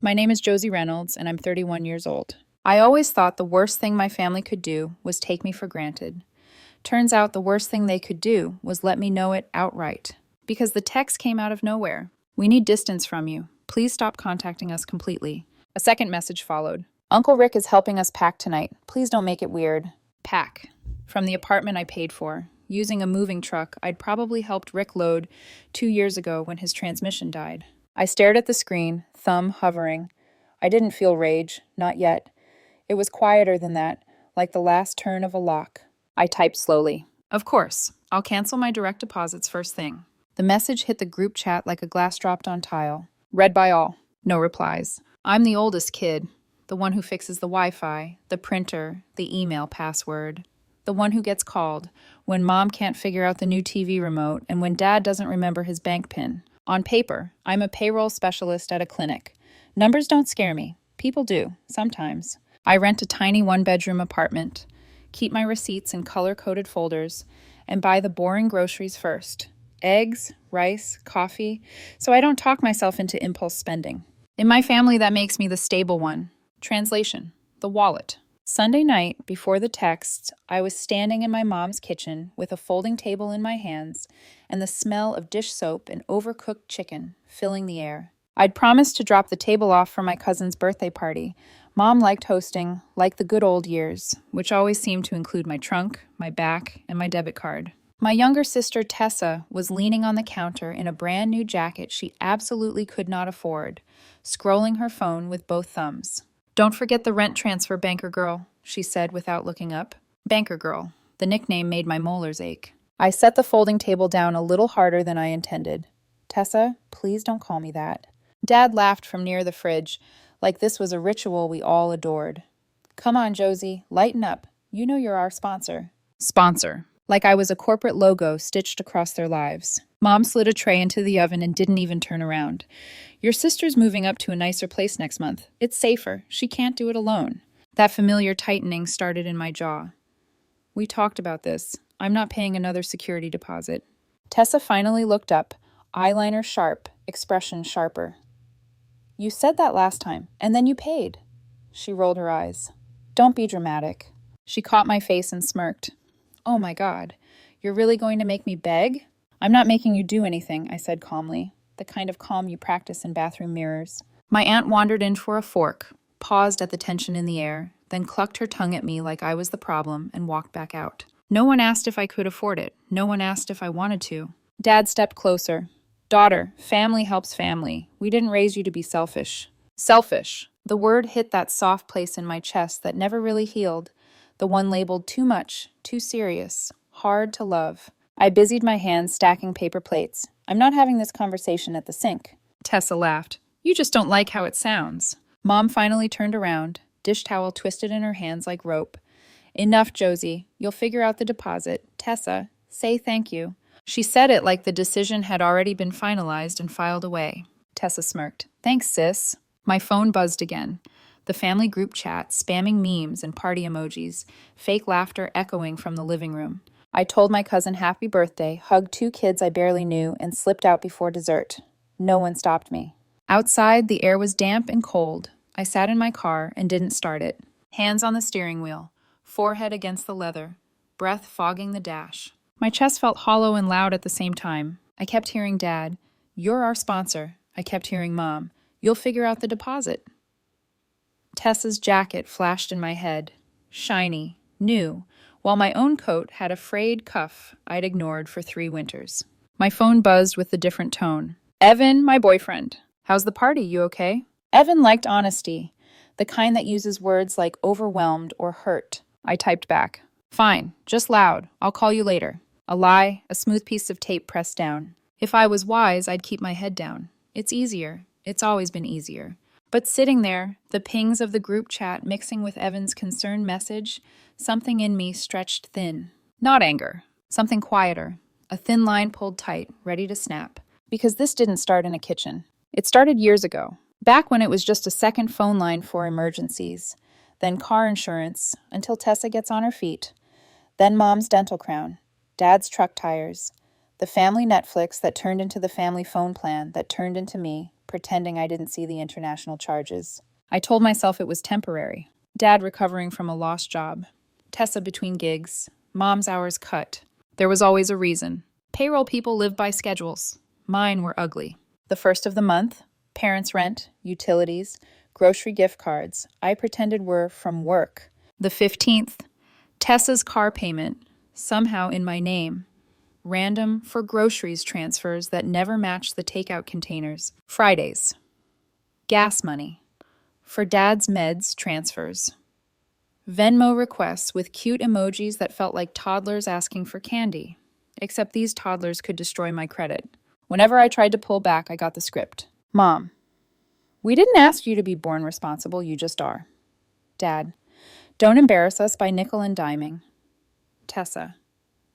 My name is Josie Reynolds, and I'm 31 years old. I always thought the worst thing my family could do was take me for granted. Turns out the worst thing they could do was let me know it outright. Because the text came out of nowhere. We need distance from you. Please stop contacting us completely. A second message followed. Uncle Rick is helping us pack tonight. Please don't make it weird. Pack. From the apartment I paid for. Using a moving truck I'd probably helped Rick load 2 years ago when his transmission died. I stared at the screen, thumb hovering. I didn't feel rage, not yet. It was quieter than that, like the last turn of a lock. I typed slowly. Of course, I'll cancel my direct deposits first thing. The message hit the group chat like a glass dropped on tile. Read by all. No replies. I'm the oldest kid, the one who fixes the Wi-Fi, the printer, the email password. The one who gets called when mom can't figure out the new TV remote and when dad doesn't remember his bank PIN. On paper, I'm a payroll specialist at a clinic. Numbers don't scare me. People do, sometimes. I rent a tiny one-bedroom apartment, keep my receipts in color-coded folders, and buy the boring groceries first. Eggs, rice, coffee, so I don't talk myself into impulse spending. In my family, that makes me the stable one. Translation: the wallet. Sunday night, before the texts, I was standing in my mom's kitchen with a folding table in my hands and the smell of dish soap and overcooked chicken filling the air. I'd promised to drop the table off for my cousin's birthday party. Mom liked hosting, like the good old years, which always seemed to include my trunk, my back, and my debit card. My younger sister, Tessa, was leaning on the counter in a brand new jacket she absolutely could not afford, scrolling her phone with both thumbs. Don't forget the rent transfer, banker girl, she said without looking up. Banker girl. The nickname made my molars ache. I set the folding table down a little harder than I intended. Tessa, please don't call me that. Dad laughed from near the fridge, like this was a ritual we all adored. Come on, Josie, lighten up. You know you're our sponsor. Sponsor. Like I was a corporate logo stitched across their lives. Mom slid a tray into the oven and didn't even turn around. Your sister's moving up to a nicer place next month. It's safer. She can't do it alone. That familiar tightening started in my jaw. We talked about this. I'm not paying another security deposit. Tessa finally looked up, eyeliner sharp, expression sharper. You said that last time, and then you paid. She rolled her eyes. Don't be dramatic. She caught my face and smirked. Oh my God, you're really going to make me beg? I'm not making you do anything, I said calmly, the kind of calm you practice in bathroom mirrors. My aunt wandered in for a fork, paused at the tension in the air, then clucked her tongue at me like I was the problem and walked back out. No one asked if I could afford it. No one asked if I wanted to. Dad stepped closer. Daughter, family helps family. We didn't raise you to be selfish. Selfish. The word hit that soft place in my chest that never really healed, the one labeled too much, too serious, hard to love. I busied my hands stacking paper plates. I'm not having this conversation at the sink. Tessa laughed. You just don't like how it sounds. Mom finally turned around, dish towel twisted in her hands like rope. Enough, Josie. You'll figure out the deposit. Tessa, say thank you. She said it like the decision had already been finalized and filed away. Tessa smirked. Thanks, sis. My phone buzzed again. The family group chat, spamming memes and party emojis, fake laughter echoing from the living room. I told my cousin happy birthday, hugged 2 kids I barely knew, and slipped out before dessert. No one stopped me. Outside, the air was damp and cold. I sat in my car and didn't start it. Hands on the steering wheel, forehead against the leather, breath fogging the dash. My chest felt hollow and loud at the same time. I kept hearing Dad, "You're our sponsor." I kept hearing Mom, "You'll figure out the deposit." Tessa's jacket flashed in my head. Shiny, new, while my own coat had a frayed cuff I'd ignored for 3 winters. My phone buzzed with a different tone. Evan, my boyfriend. How's the party? You okay? Evan liked honesty, the kind that uses words like overwhelmed or hurt. I typed back. Fine, just loud. I'll call you later. A lie, a smooth piece of tape pressed down. If I was wise, I'd keep my head down. It's easier. It's always been easier. But sitting there, the pings of the group chat mixing with Evan's concerned message, something in me stretched thin. Not anger. Something quieter. A thin line pulled tight, ready to snap. Because this didn't start in a kitchen. It started years ago. Back when it was just a second phone line for emergencies. Then car insurance, until Tessa gets on her feet. Then Mom's dental crown. Dad's truck tires. The family Netflix that turned into the family phone plan that turned into me. pretending I didn't see the international charges. I told myself it was temporary. Dad recovering from a lost job. Tessa between gigs. Mom's hours cut. There was always a reason. Payroll people live by schedules. Mine were ugly. The first of the month, parents' rent, utilities, grocery gift cards, I pretended were from work. The 15th, Tessa's car payment, somehow in my name. Random for groceries transfers that never matched the takeout containers. Fridays. Gas money. For Dad's meds transfers. Venmo requests with cute emojis that felt like toddlers asking for candy. Except these toddlers could destroy my credit. Whenever I tried to pull back, I got the script. Mom, we didn't ask you to be born responsible, you just are. Dad, don't embarrass us by nickel and diming. Tessa,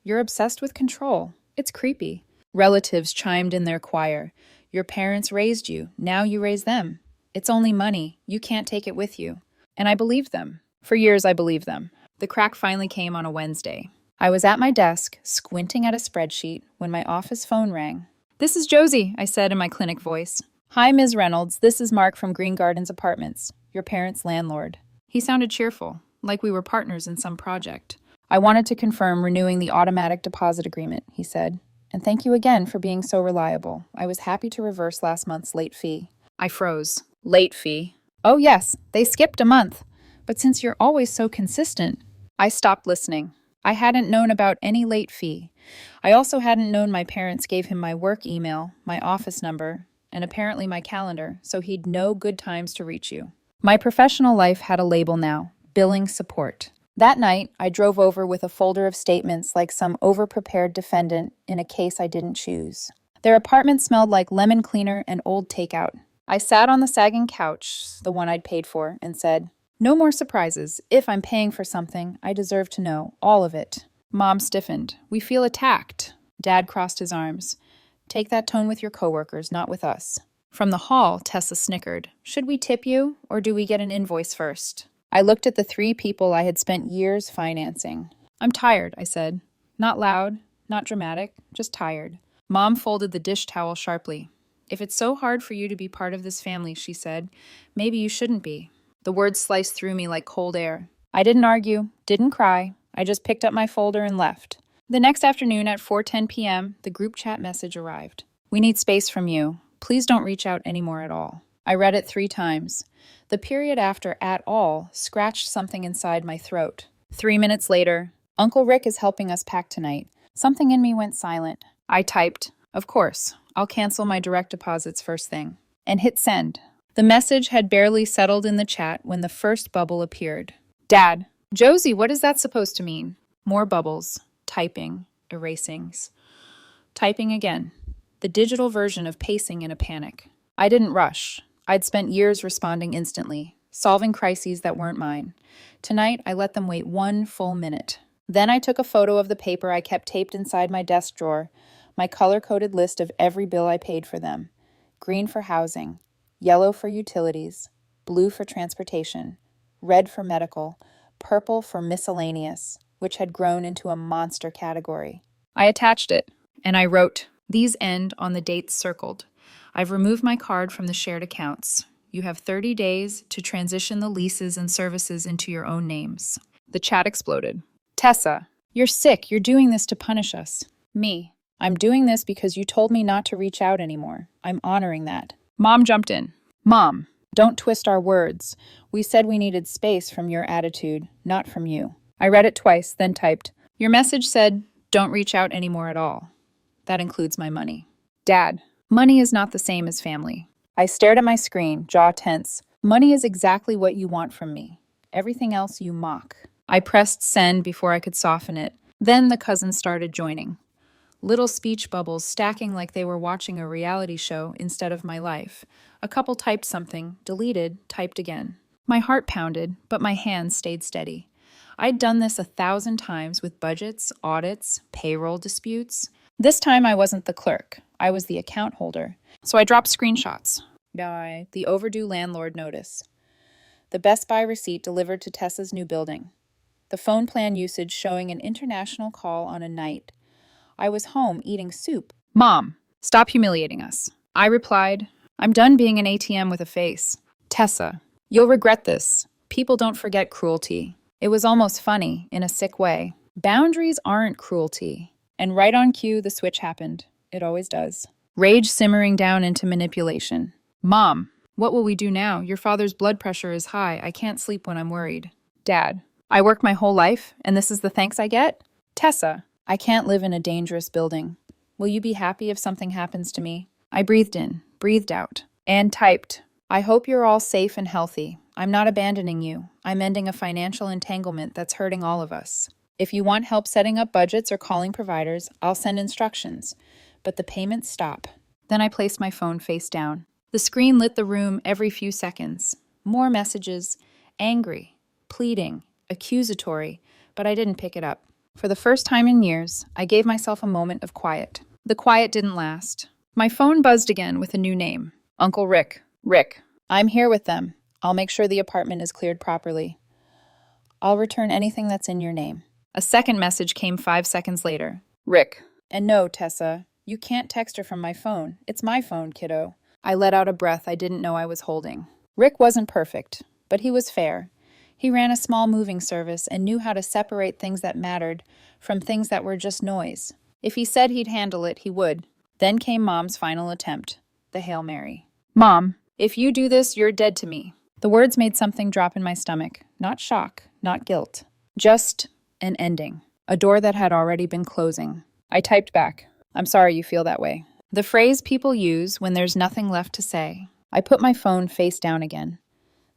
you're obsessed with control. It's creepy. Relatives chimed in their choir. Your parents raised you. Now you raise them. It's only money. You can't take it with you. And I believed them. For years, I believed them. The crack finally came on a Wednesday. I was at my desk, squinting at a spreadsheet, when my office phone rang. This is Josie, I said in my clinic voice. Hi, Ms. Reynolds. This is Mark from Green Gardens Apartments, your parents' landlord. He sounded cheerful, like we were partners in some project. I wanted to confirm renewing the automatic deposit agreement, he said. And thank you again for being so reliable. I was happy to reverse last month's late fee. I froze. Late fee? Oh yes, they skipped a month. But since you're always so consistent, I stopped listening. I hadn't known about any late fee. I also hadn't known my parents gave him my work email, my office number, and apparently my calendar, so he'd know good times to reach you. My professional life had a label now, billing support. That night, I drove over with a folder of statements like some over-prepared defendant in a case I didn't choose. Their apartment smelled like lemon cleaner and old takeout. I sat on the sagging couch, the one I'd paid for, and said, no more surprises. If I'm paying for something, I deserve to know all of it. Mom stiffened. We feel attacked. Dad crossed his arms. Take that tone with your coworkers, not with us. From the hall, Tessa snickered. Should we tip you, or do we get an invoice first? I looked at the 3 people I had spent years financing. I'm tired, I said. Not loud, not dramatic, just tired. Mom folded the dish towel sharply. If it's so hard for you to be part of this family, she said, maybe you shouldn't be. The words sliced through me like cold air. I didn't argue, didn't cry. I just picked up my folder and left. The next afternoon at 4:10 p.m., the group chat message arrived. We need space from you. Please don't reach out anymore at all. I read it 3 times. The period after at all scratched something inside my throat. 3 minutes later, Uncle Rick is helping us pack tonight. Something in me went silent. I typed, of course, I'll cancel my direct deposits first thing, and hit send. The message had barely settled in the chat when the first bubble appeared. Dad, Josie, what is that supposed to mean? More bubbles. Typing. Erasings. Typing again. The digital version of pacing in a panic. I didn't rush. I'd spent years responding instantly, solving crises that weren't mine. Tonight, I let them wait 1 full minute. Then I took a photo of the paper I kept taped inside my desk drawer, my color-coded list of every bill I paid for them. Green for housing. Yellow for utilities, blue for transportation, red for medical, purple for miscellaneous, which had grown into a monster category. I attached it, and I wrote, these end on the dates circled. I've removed my card from the shared accounts. You have 30 days to transition the leases and services into your own names. The chat exploded. Tessa, you're sick. You're doing this to punish us. Me, I'm doing this because you told me not to reach out anymore. I'm honoring that. Mom jumped in. Mom, don't twist our words. We said we needed space from your attitude, not from you. I read it twice, then typed. Your message said, don't reach out anymore at all. That includes my money. Dad, money is not the same as family. I stared at my screen, jaw tense. Money is exactly what you want from me. Everything else you mock. I pressed send before I could soften it. Then the cousins started joining. Little speech bubbles stacking like they were watching a reality show instead of my life. A couple typed something, deleted, typed again. My heart pounded, but my hands stayed steady. I'd done this 1,000 times with budgets, audits, payroll disputes. This time I wasn't the clerk. I was the account holder. So I dropped screenshots. The overdue landlord notice. The Best Buy receipt delivered to Tessa's new building. The phone plan usage showing an international call on a night. I was home eating soup. Mom, stop humiliating us. I replied, I'm done being an ATM with a face. Tessa, you'll regret this. People don't forget cruelty. It was almost funny, in a sick way. Boundaries aren't cruelty. And right on cue, the switch happened. It always does. Rage simmering down into manipulation. Mom, what will we do now? Your father's blood pressure is high. I can't sleep when I'm worried. Dad, I worked my whole life, and this is the thanks I get? Tessa, I can't live in a dangerous building. Will you be happy if something happens to me? I breathed in, breathed out, and typed. I hope you're all safe and healthy. I'm not abandoning you. I'm ending a financial entanglement that's hurting all of us. If you want help setting up budgets or calling providers, I'll send instructions. But the payments stop. Then I placed my phone face down. The screen lit the room every few seconds. More messages, angry, pleading, accusatory, but I didn't pick it up. For the first time in years, I gave myself a moment of quiet. The quiet didn't last. My phone buzzed again with a new name. Uncle Rick. Rick, I'm here with them. I'll make sure the apartment is cleared properly. I'll return anything that's in your name. A second message came 5 seconds later. Rick. And no, Tessa, you can't text her from my phone. It's my phone, kiddo. I let out a breath I didn't know I was holding. Rick wasn't perfect, but he was fair. He ran a small moving service and knew how to separate things that mattered from things that were just noise. If he said he'd handle it, he would. Then came Mom's final attempt, the Hail Mary. Mom, if you do this, you're dead to me. The words made something drop in my stomach. Not shock, not guilt. Just an ending. A door that had already been closing. I typed back. I'm sorry you feel that way. The phrase people use when there's nothing left to say. I put my phone face down again.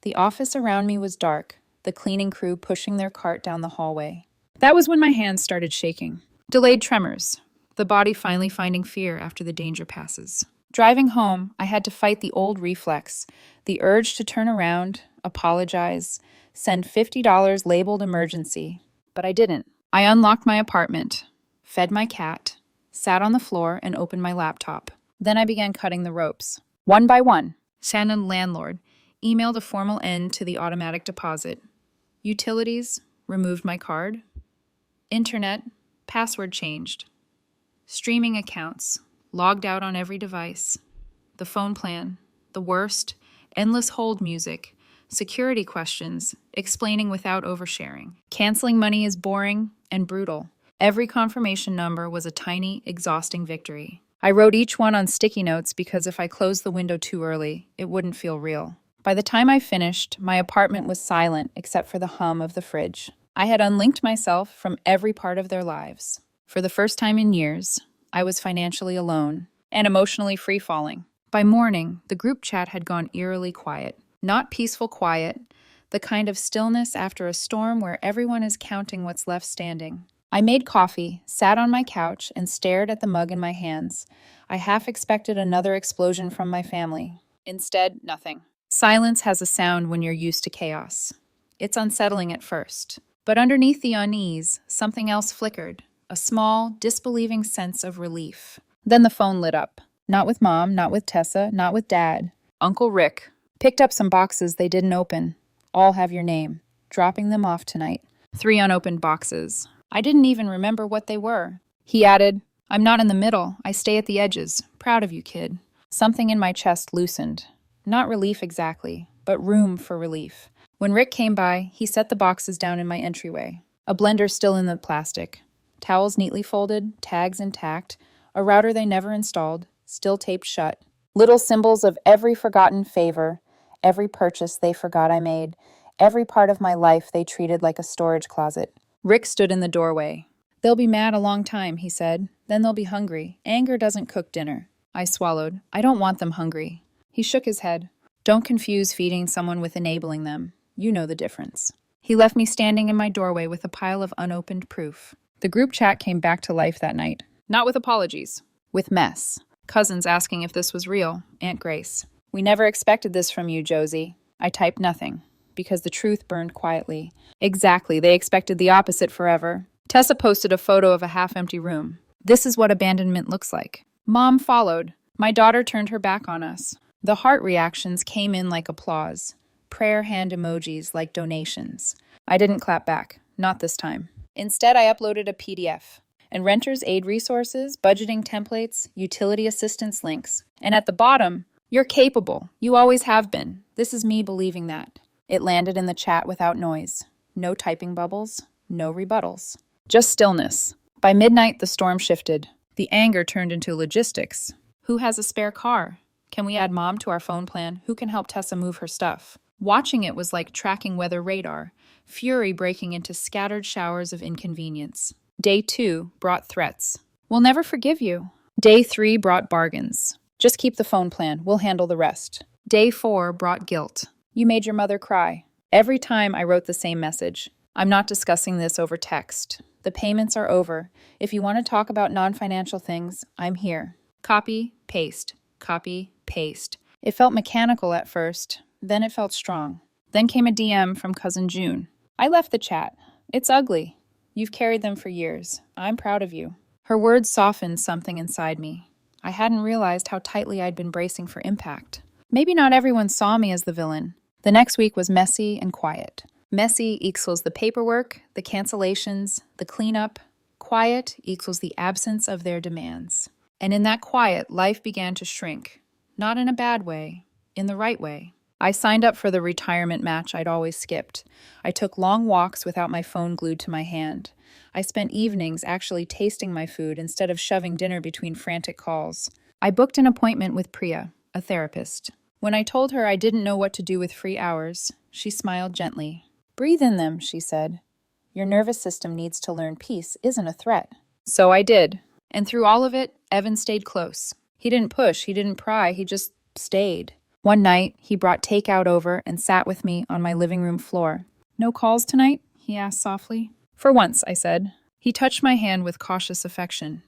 The office around me was dark, the cleaning crew pushing their cart down the hallway. That was when my hands started shaking. Delayed tremors, the body finally finding fear after the danger passes. Driving home, I had to fight the old reflex, the urge to turn around, apologize, send $50 labeled emergency. But I didn't. I unlocked my apartment, fed my cat, sat on the floor, and opened my laptop. Then I began cutting the ropes. One by one, Shannon landlord emailed a formal end to the automatic deposit. Utilities, removed my card. Internet, password changed. Streaming accounts, logged out on every device. The phone plan, the worst, endless hold music, security questions, explaining without oversharing. Canceling money is boring and brutal. Every confirmation number was a tiny, exhausting victory. I wrote each one on sticky notes because if I closed the window too early, it wouldn't feel real. By the time I finished, my apartment was silent except for the hum of the fridge. I had unlinked myself from every part of their lives. For the first time in years, I was financially alone and emotionally free-falling. By morning, the group chat had gone eerily quiet. Not peaceful quiet, the kind of stillness after a storm where everyone is counting what's left standing. I made coffee, sat on my couch, and stared at the mug in my hands. I half expected another explosion from my family. Instead, nothing. Silence has a sound when you're used to chaos. It's unsettling at first. But underneath the unease, something else flickered. A small, disbelieving sense of relief. Then the phone lit up. Not with Mom, not with Tessa, not with Dad. Uncle Rick picked up some boxes they didn't open. All have your name. Dropping them off tonight. 3 unopened boxes. I didn't even remember what they were. He added, I'm not in the middle. I stay at the edges. Proud of you, kid. Something in my chest loosened. Not relief exactly, but room for relief. When Rick came by, he set the boxes down in my entryway. A blender still in the plastic. Towels neatly folded, tags intact, a router they never installed, still taped shut. Little symbols of every forgotten favor, every purchase they forgot I made, every part of my life they treated like a storage closet. Rick stood in the doorway. They'll be mad a long time, he said. Then they'll be hungry. Anger doesn't cook dinner. I swallowed. I don't want them hungry. He shook his head. Don't confuse feeding someone with enabling them. You know the difference. He left me standing in my doorway with a pile of unopened proof. The group chat came back to life that night. Not with apologies. With mess. Cousins asking if this was real. Aunt Grace. We never expected this from you, Josie. I typed nothing, because the truth burned quietly. Exactly, they expected the opposite forever. Tessa posted a photo of a half-empty room. This is what abandonment looks like. Mom followed. My daughter turned her back on us. The heart reactions came in like applause. Prayer hand emojis like donations. I didn't clap back. Not this time. Instead, I uploaded a PDF. And renters aid resources, budgeting templates, utility assistance links. And at the bottom, You're capable. You always have been. This is me believing that. It landed in the chat without noise. No typing bubbles, no rebuttals. Just stillness. By midnight, the storm shifted. The anger turned into logistics. Who has a spare car? Can we add mom to our phone plan? Who can help Tessa move her stuff? Watching it was like tracking weather radar, fury breaking into scattered showers of inconvenience. Day 2 brought threats. We'll never forgive you. Day 3 brought bargains. Just keep the phone plan. We'll handle the rest. Day 4 brought guilt. You made your mother cry. Every time I wrote the same message. I'm not discussing this over text. The payments are over. If you want to talk about non-financial things, I'm here. Copy, paste. Copy, paste. It felt mechanical at first. Then it felt strong. Then came a DM from Cousin June. I left the chat. It's ugly. You've carried them for years. I'm proud of you. Her words softened something inside me. I hadn't realized how tightly I'd been bracing for impact. Maybe not everyone saw me as the villain. The next week was messy and quiet. Messy equals the paperwork, the cancellations, the cleanup. Quiet equals the absence of their demands. And in that quiet, life began to shrink. Not in a bad way, in the right way. I signed up for the retirement match I'd always skipped. I took long walks without my phone glued to my hand. I spent evenings actually tasting my food instead of shoving dinner between frantic calls. I booked an appointment with Priya, a therapist. When I told her I didn't know what to do with free hours, she smiled gently. Breathe in them, she said. Your nervous system needs to learn peace isn't a threat. So I did. And through all of it, Evan stayed close. He didn't push, he didn't pry, he just stayed. One night, he brought takeout over and sat with me on my living room floor. No calls tonight? He asked softly. For once, I said. He touched my hand with cautious affection.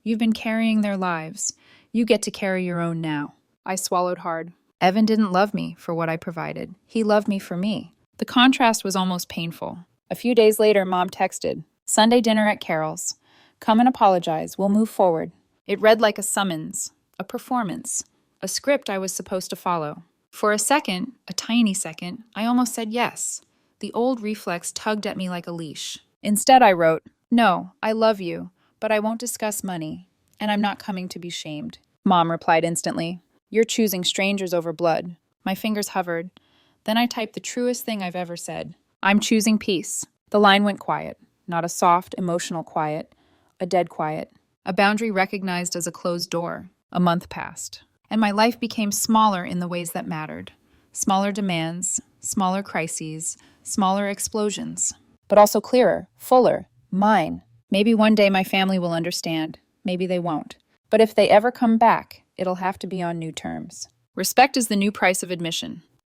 You've been carrying their lives. You get to carry your own now. I swallowed hard. Evan didn't love me for what I provided. He loved me for me. The contrast was almost painful. A few days later, Mom texted, Sunday dinner at Carol's. Come and apologize. We'll move forward. It read like a summons, a performance, a script I was supposed to follow. For a second, a tiny second, I almost said yes. The old reflex tugged at me like a leash. Instead, I wrote, No, I love you, but I won't discuss money, and I'm not coming to be shamed. Mom replied instantly, You're choosing strangers over blood. My fingers hovered. Then I typed the truest thing I've ever said. I'm choosing peace. The line went quiet. Not a soft, emotional quiet. A dead quiet. A boundary recognized as a closed door. A month passed. And my life became smaller in the ways that mattered. Smaller demands, smaller crises, smaller explosions. But also clearer, fuller, mine. Maybe one day my family will understand. Maybe they won't. But if they ever come back, it'll have to be on new terms. Respect is the new price of admission.